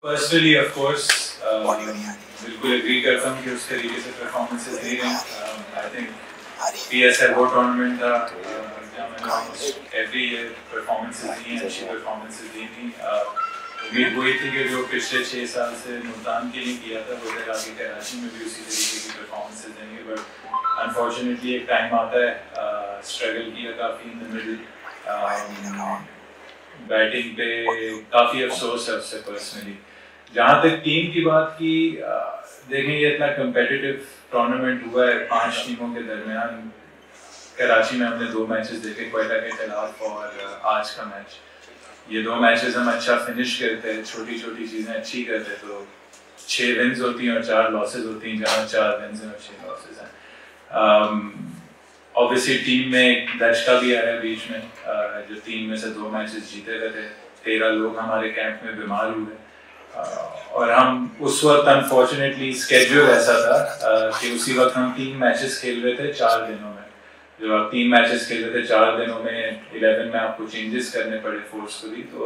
Personally of course बिल्कुल agree करता हूँ कि उस तरीके से परफॉर्मेंसेस दी गई। आई थिंक PSL वो टूर्नामेंट था जहाँ मैंने एवरी ईयर परफॉर्मेंसेस दी हैं, अच्छी परफॉर्मेंसेस दी थी। उम्मीद वही थी कि जो पिछले 6 साल से मुल्तान के लिए किया था वो इधर आगे कराची में भी उसी तरीके की परफॉर्मेंसेस देंगे। बट अनफॉर्चुनेटली एक टाइम आता है, स्ट्रगल किया काफ़ी इन द मिडिल, बैटिंग पे काफ़ी अफसोस है उससे पर्सनली। जहाँ तक टीम की बात की, देखें ये इतना कम्पिटिटिव टूर्नामेंट हुआ है 5 टीमों के दरमियान। कराची में हमने 2 मैचेस देखे, क्वेटा के खिलाफ और आज का मैच। ये 2 मैचेस हम अच्छा फिनिश करते हैं, छोटी छोटी चीज़ें अच्छी करते हैं तो 6 विन्स होती हैं और 4 लॉसेज होती हैं, जहाँ 4 विन्स हैं और 6 लॉसेज हैं। ऑब्वियसली टीम में एक दचका भी आया बीच में, जो टीम में से 2 मैचेस जीते रहे थे। 13 लोग हमारे कैंप में बीमार हुए और हम उस वक्त अनफॉर्चुनेटली स्केड्यूल ऐसा था कि उसी वक्त हम 3 मैचेस खेल रहे थे 4 दिनों में। जो आप 3 मैचेस खेल रहे थे 4 दिनों में, 11 में आपको चेंजेस करने पड़े फोर्सफुली। तो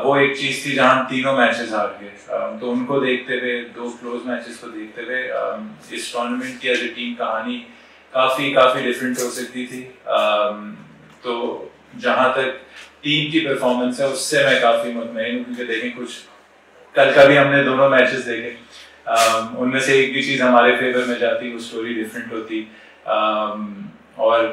वो एक चीज़ थी जहाँ हम तीनों मैचेस हार गए। तो उनको देखते हुए, 2 क्लोज मैचेस को देखते हुए, इस टूर्नामेंट की एज ए टीम कहानी काफ़ी डिफरेंट हो सकती थी। तो जहाँ तक टीम की परफॉर्मेंस है उससे मैं काफ़ी मुतमईन हूँ, क्योंकि देखें कुछ कल का भी हमने दोनों मैचेस देखे, उनमें से एक भी चीज़ हमारे फेवर में जाती वो स्टोरी डिफरेंट होती। और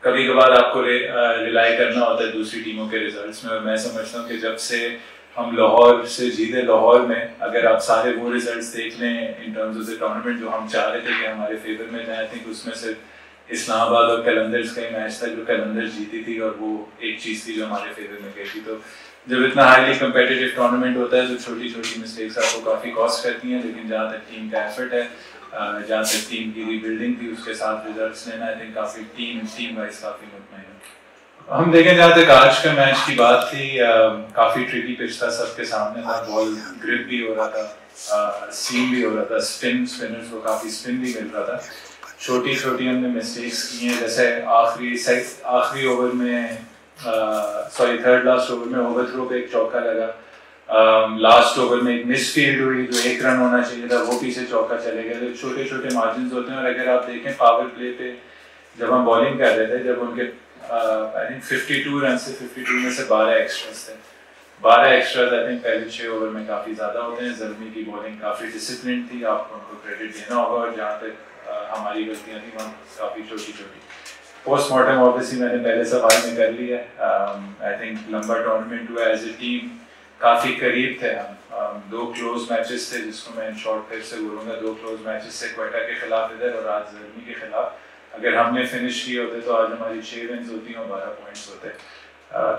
कभी कभार आपको रिलाई करना होता है दूसरी टीमों के रिजल्ट्स में, और मैं समझता हूँ कि जब से हम लाहौर से जीते, लाहौर में अगर आप सारे वो रिजल्ट्स देख लें in terms of the tournament जो हम चाह रहे थे कि हमारे फेवर में जाए, आई थिंक उसमें से इस्लामाबाद और कलंदर्स का ही मैच था जो कलंदर जीती थी, और वो एक चीज़ थी जो हमारे फेवर में गई थी। तो जब इतना हाईली कम्पिटिटिव टूर्नामेंट होता है तो छोटी छोटी मिस्टेक्स आपको काफ़ी कॉस्ट करती हैं, लेकिन जहाँ तक टीम का एफर्ट है, जहाँ तक टीम की रीबिल्डिंग थी, उसके साथ रिजल्ट्स लेना, आई थिंक काफ़ी टीम वाइज काफ़ी मुतमईन है। हम देखें जहाँ तक आज का मैच की बात थी, काफ़ी ट्रिकी पिच था, सबके सामने था, बॉल ग्रिप भी हो रहा था, सीम भी हो रहा था, स्पिनर्स को काफ़ी स्पिन भी मिल रहा था। छोटी छोटी हमने मिस्टेक्स की हैं, जैसे आखिरी ओवर में, थर्ड लास्ट ओवर में ओवरथ्रो पे एक चौका लगा, लास्ट ओवर में एक मिसफील्ड हुई जो 1 रन होना चाहिए था, वो पीछे चौका चले गए। तो छोटे छोटे मार्जिन होते हैं। और अगर आप देखें पावर प्ले पे जब हम बॉलिंग कर रहे थे, जब उनके आई थिंक 52 रन से 52 में से 12 एक्स्ट्रास थे। 12 एक्स्ट्रास आई थिंक पहले 6 ओवर में काफ़ी ज़्यादा होते हैं। ज़ल्मी की बॉलिंग काफ़ी डिसिप्लिन थी, आपको उनको क्रेडिट देना होगा। और जहाँ तक हमारी गलतियाँ थी वहाँ काफ़ी छोटी छोटी। पोस्टमार्टम ऑब्वियसली मैंने पहले सवाल में कर लिया। आई थिंक लंबा टूर्नामेंट हुआ, एज ए टीम काफ़ी करीब थे हम। 2 क्लोज मैचेस थे, जिसको मैं इन शॉर्ट फिर से बोलूँगा। 2 क्लोज मैचेस से क्वेटा के खिलाफ इधर और आज ज़ल्मी के खिलाफ। अगर हमने फिनिश किए होते तो आज हमारी 6 विन्स होती और 12 पॉइंट्स होते।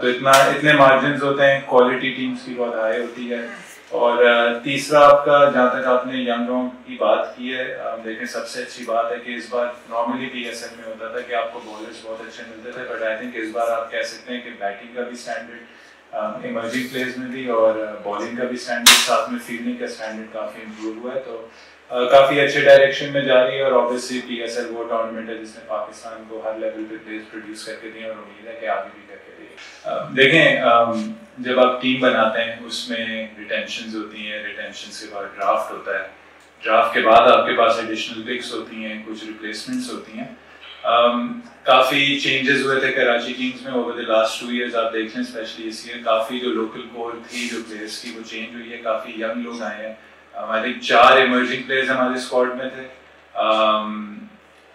तो इतने मार्जिन होते हैं, क्वालिटी टीम्स की बहुत हाई होती है। और तीसरा आपका, जहाँ तक आपने यंगों की बात की है, देखें सबसे अच्छी बात है कि इस बार नॉर्मली PSL में होता था कि आपको बॉलर्स बहुत अच्छे मिलते थे, बट आई थिंक इस बार आप कह सकते हैं कि बैटिंग का भी स्टैंडर्ड इमर्जिंग प्लेयर्स में भी और बॉलिंग का भी स्टैंडर्ड, साथ में फील्डिंग का स्टैंडर्ड काफ़ी इम्प्रूव हुआ है। तो काफ़ी अच्छे डायरेक्शन में जा रही है। और ऑब्वियसली PSL वो टूर्नामेंट है जिसने पाकिस्तान को हर लेवल पे प्लेयर्स प्रोड्यूस करके दिए और उम्मीद है कि आगे भी करके दिए। देखें जब आप टीम बनाते हैं उसमें रिटेंशंस होती हैं, रिटेंशंस के बाद ड्राफ्ट होता है, ड्राफ्ट के बाद आपके पास एडिशनल पिक्स होती हैं, कुछ रिप्लेसमेंट्स होती हैं। काफ़ी चेंजेस हुए थे कराची किंग्स में ओवर द लास्ट 2 ईयर्स। आप देख लें स्पेशली इस ईयर काफ़ी जो लोकल कोर थी जो प्लेयर्स की वो चेंज हुई है, काफ़ी यंग लोग आए हैं। आई थिंक 4 इमर्जिंग प्लेयर्स हमारे स्क्वाड में थे।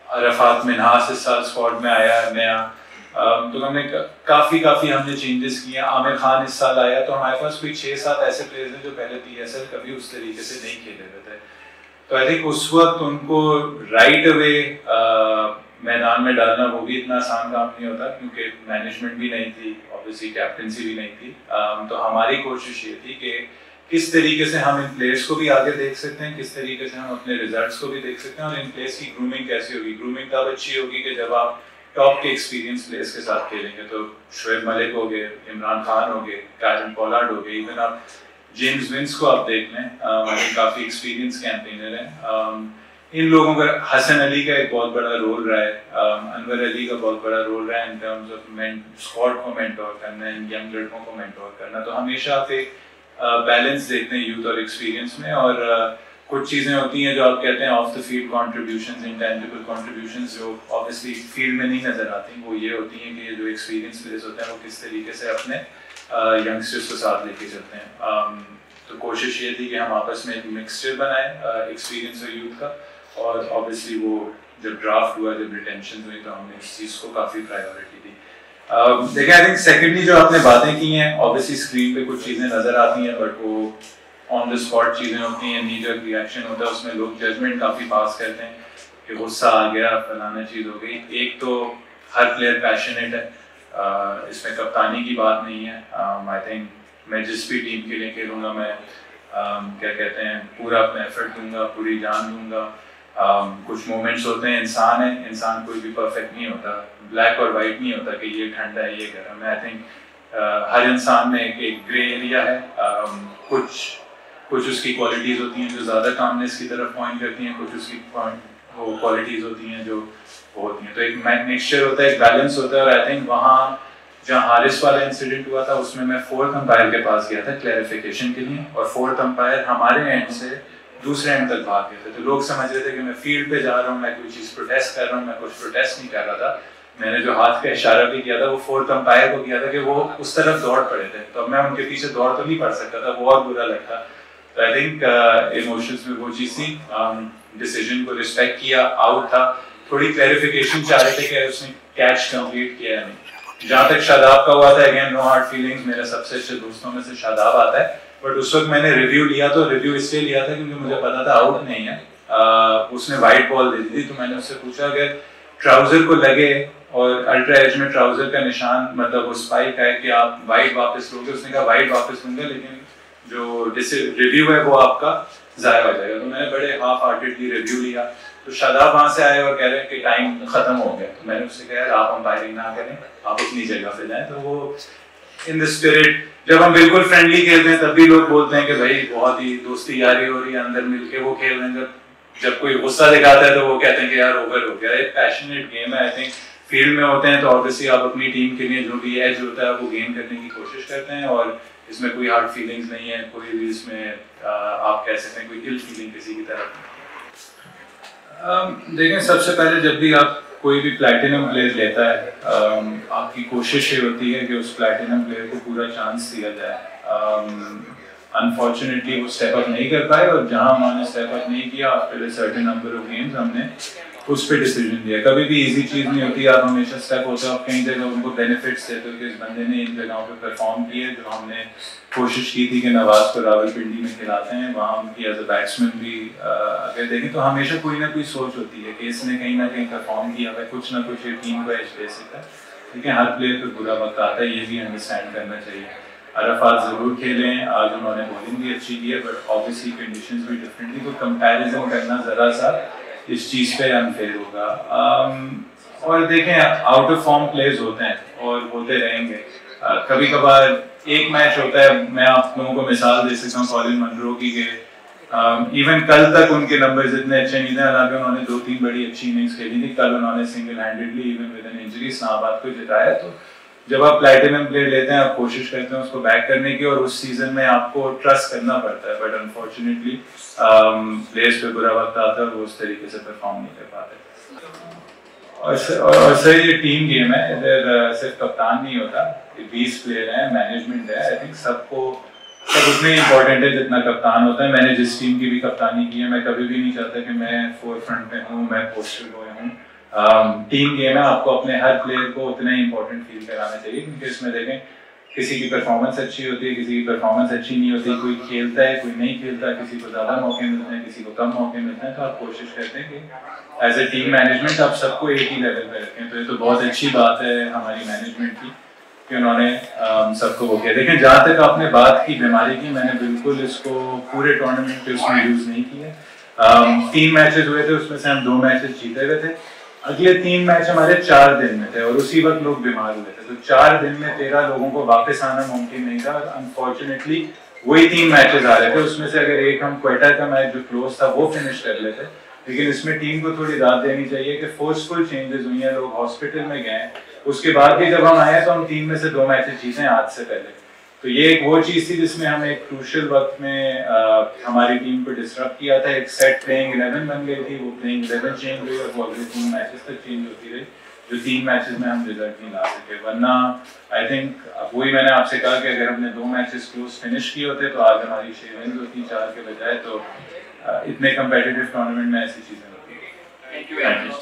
अरफात मिन्हास इस साल स्क्वाड में आया नया। तो हमने काफ़ी हमने चेंजेस किए। आमिर खान इस साल आया, तो हमारे पास कोई 6-7 ऐसे प्लेयर्स हैं जो पहले PSL कभी उस तरीके से नहीं खेले हुए थे। तो आई थिंक उस वक्त उनको राइट अवे मैदान में डालना वो भी इतना आसान काम नहीं होता, क्योंकि मैनेजमेंट भी नहीं थी, ऑब्वियसली कैप्टनसी भी नहीं थी। तो हमारी कोशिश ये थी कि किस तरीके से हम इन प्लेयर्स को भी आगे देख सकते हैं, किस तरीके से हम अपने रिजल्ट्स को भी देख सकते हैं, और इन प्लेयर्स की ग्रूमिंग कैसी होगी। ग्रूमिंग तब अच्छी होगी कि जब आप टॉप के एक्सपीरियंस प्लेयर्स के साथ खेलेंगे। तो शोएब मलिक हो गए, इमरान खान हो गए, कैरन पोलार्ड हो गए, इवन आप जेम्स विंस को आप देख लें, काफ़ी एक्सपीरियंस कैंपेनर हैं। इन लोगों का, हसन अली का एक बहुत बड़ा रोल रहा है, अनवर अली का बहुत बड़ा रोल रहा है इन टर्म्स ऑफ स्क्वाड को मेंटोर करना, यंग लड़कों को मेंटोर करना। तो हमेशा आप एक बैलेंस देखते हैं यूथ और एक्सपीरियंस में। और कुछ चीज़ें होती हैं जो आप कहते हैं of the field contributions, intangible contributions, जो ऑब्वियसली फील्ड में नहीं नज़र आती, वो ये होती हैं कि ये जो एक्सपीरियंस प्लेयर्स होते हैं वो किस तरीके से अपने यंगस्टर्स को साथ लेके चलते हैं। तो कोशिश ये थी कि हम आपस में एक मिक्सचर बनाएं एक्सपीरियंस और यूथ का, और ऑब्वियसली वो जब ड्राफ्ट हुआ, जब रिटेंशन हुई, तो हमने इस चीज़ को काफ़ी प्रायोरिटी दी। देखिए आई थिंक सेकेंडली जो आपने बातें की हैं, ऑब्वियसली स्क्रीन पे कुछ चीज़ें नज़र आती हैं, बट वो ऑन द स्पॉट चीज़ें होती हैं, नीजर रिएक्शन होता है, उसमें लोग जजमेंट काफ़ी पास करते हैं कि गुस्सा आ गया, फलाना चीज़ हो गई। एक तो हर प्लेयर पैशनेट है, इसमें कप्तानी की बात नहीं है। आई थिंक मैं जिस भी टीम के लिए खेलूँगा, मैं क्या कहते हैं पूरा अपना एफर्ट दूंगा, पूरी जान दूंगा। कुछ मोमेंट्स होते हैं, इंसान है, इंसान कोई भी परफेक्ट नहीं होता, ब्लैक और वाइट नहीं होता कि ये ठंडा है ये गर्म है। आई थिंक हर इंसान में एक ग्रे एरिया है। कुछ उसकी क्वालिटीज़ होती हैं जो ज़्यादा कामनेस की तरफ पॉइंट करती हैं, कुछ उसकी वो क्वालिटीज़ होती हैं जो वो होती हैं। तो एक मिक्सचर होता है, एक बैलेंस होता है। और आई थिंक वहाँ जहाँ हारिस वाला इंसिडेंट हुआ था, उसमें मैं फोर्थ अंपायर के पास गया था क्लैरिफिकेशन के लिए, और फोर्थ अंपायर हमारे एंड से दूसरे एंड तक भाग गए थे। तो लोग समझ रहे थे कि मैं फील्ड पे जा रहा हूँ, मैं कोई चीज़ प्रोटेस्ट कर रहा हूँ, मैं कुछ प्रोटेस्ट नहीं कर रहा था। मैंने जो हाथ का इशारा भी किया था वो फोर्थ अंपायर को किया था कि वो उस तरफ दौड़ पड़े थे, तो मैं उनके पीछे दौड़ तो नहीं पड़ सकता था, वो और बुरा लगता। तो आई थिंक इमोशंस में वो चीज़ थी। डिसीजन को रिस्पेक्ट किया, आउट था, थोड़ी क्लैरिफिकेशन चाह रहे थे कि उसने कैच कंप्लीट किया है नहीं। जहाँ तक शादाब का हुआ था, अगेन नो हार्ड फीलिंग्स, मेरे सबसे अच्छे दोस्तों में से शादाब आता है, बट उस वक्त मैंने रिव्यू लिया, तो रिव्यू इसलिए लिया था क्योंकि मुझे पता था आउट नहीं है। उसने वाइट बॉल दे दी थी, तो मैंने उससे पूछा अगर ट्राउजर को लगे और अल्ट्रा एज में ट्राउजर का निशान, मतलब वो स्पाइक है, कि आप वाइट वापस लोगे? उसने कहा वाइट वापस लूंगा, लेकिन जो रिव्यू है वो आपका ज़ाया हो जाएगा। तो मैंने बड़े हाफ हार्टेडली रिव्यू लिया। तो शादाब वहाँ से आए और कह रहे हैं कि टाइम खत्म हो गया। तो मैंने उससे कहा आप अंपायरिंग ना करें, आप अपनी जगह पे जाएं। तो वो इन द स्पिरिट, जब हम बिल्कुल फ्रेंडली खेलते हैं तब भी लोग बोलते हैं कि भाई बहुत ही दोस्ती यारी हो रही है, अंदर मिलके वो खेल रहे हैं। जब कोई गुस्सा दिखाता है तो वो कहते हैं कि यार ओवर हो गया। एक पैशनेट गेम है। आई थिंक फील्ड में होते हैं तो ऑब्वियसली आप अपनी टीम के लिए जो भी एज होता है वो गेन करने की कोशिश करते हैं, और इसमें कोई हार्ड फीलिंग्स नहीं है, कोई भी इसमें आप कह सकते हैं कोई इल फीलिंग किसी की तरफ। देखें, सबसे पहले जब भी आप कोई भी प्लैटिनम प्लेयर लेता है, आपकी कोशिश ये होती है कि उस प्लैटिनम प्लेयर को पूरा चांस दिया जाए। अनफॉर्चुनेटली वो स्टेप अप नहीं कर पाए, और जहां उन्होंने स्टेप अप नहीं किया after a certain number of games, हमने उस पर डिसीजन लिया। कभी भी इजी चीज़ नहीं होती, आप हमेशा स्टेप होते हो, आप कई जगह उनको बेनिफिट्स देते हो कि इस बंदे ने इन जगहों पे परफॉर्म किया। जो हमने कोशिश की थी कि नवाज को रावलपिंडी में खिलाते हैं, वहाँ उनकी एज अ बैट्समैन भी अगर देखें तो हमेशा कोई ना कोई सोच होती है कि इसने कहीं ना कहीं परफॉर्म किया है, कुछ ना कुछ ये टीम को एज दे सकता है। लेकिन हर प्लेयर पर बुरा वक्त आता है, ये भी अंडरस्टैंड करना चाहिए। अरफात ज़रूर खेलें, आज उन्होंने बॉलिंग भी अच्छी की है, बट ऑब्वियसली कंडीशंस भी डिफरेंट थी, तो कंपैरिजन करना ज़रा सा इस चीज़ पे अनफेयर होगा। और देखें, आउट ऑफ फॉर्म प्लेयर्स होते हैं और होते रहेंगे। कभी कभार एक मैच होता है, मैं आप लोगों को मिसाल दे सकता हूँ कॉलिन मनरो की, के इवन कल तक उनके नंबर्स इतने अच्छे नहीं थे, हालांकि उन्होंने 2-3 बड़ी अच्छी इनिंग्स खेली थी। कल उन्होंने single handedly even with an injury Islamabad को जिताया। तो जब आप प्लैटिनम प्लेयर लेते हैं, आप कोशिश करते हैं उसको बैक करने की, और उस सीजन में आपको ट्रस्ट करना पड़ता है, बट अनफॉर्चुनेटली प्लेयर्स पे बुरा वक्त आता है और वो उस तरीके से परफॉर्म नहीं कर पाते। और सर ये टीम गेम है, इधर सिर्फ कप्तान नहीं होता, 20 प्लेयर हैं, मैनेजमेंट है। आई थिंक सब उतने इंपॉर्टेंट है जितना कप्तान होता है। मैंने जिस टीम की भी कप्तानी की है, मैं कभी भी नहीं चाहता कि मैं फोर फ्रंट पे हूँ, मैं पोस्टर बॉय हूँ। टीम गेम है, आपको अपने हर प्लेयर को उतना ही इंपॉर्टेंट फील कराना चाहिए, क्योंकि इसमें देखें किसी की परफॉर्मेंस अच्छी होती है, किसी की परफॉर्मेंस अच्छी नहीं होती, कोई खेलता है कोई नहीं खेलता, किसी को ज़्यादा मौके मिलते हैं, किसी को कम मौके मिलते हैं। तो आप कोशिश करते हैं कि एज ए टीम मैनेजमेंट आप सबको एक ही लेवल पर रखें। तो ये तो बहुत अच्छी बात है हमारी मैनेजमेंट की कि उन्होंने सबको वो किया। देखें, जहाँ तक आपने बात की बीमारी की, मैंने बिल्कुल इसको पूरे टूर्नामेंट पे उसमें यूज़ नहीं किया। 3 मैचेस हुए थे, उसमें से हम 2 मैचेस जीते हुए थे। अगले 3 मैच हमारे 4 दिन में थे, और उसी वक्त लोग बीमार हुए थे। तो 4 दिन में 13 लोगों को वापस आना मुमकिन नहीं था। अनफॉर्चुनेटली वही 3 मैचेस आ रहे थे, उसमें से अगर एक हम क्वेटा का मैच जो क्लोज था वो फिनिश कर लेते, लेकिन इसमें टीम को थोड़ी राहत देनी चाहिए कि फोर्सफुल चेंजेस हुई हैं, लोग हॉस्पिटल में गए। उसके बाद भी जब हम आए तो हम 3 में से 2 मैचेस जीते आज से पहले। तो ये एक वो चीज़ थी जिसमें हम एक क्रूशियल वक्त में हमारी टीम को डिस्टर्ब किया था। एक सेट प्लेइंग 11 बन गई थी, वो प्लेइंग 11 चेंज हुई और वो अगले 3 मैचेस तक चेंज होती रही, जो 3 मैचेस में हम रिजल्ट नहीं ला सके। वरना आई थिंक वही मैंने आपसे कहा कि अगर हमने 2 मैचेस क्लोज फिनिश किए होते तो आज हमारी 6 विन्स होती 4 के बजाय। तो इतने कम्पिटिटिव टूर्नामेंट में ऐसी चीज़ें होती हैं। Thank you.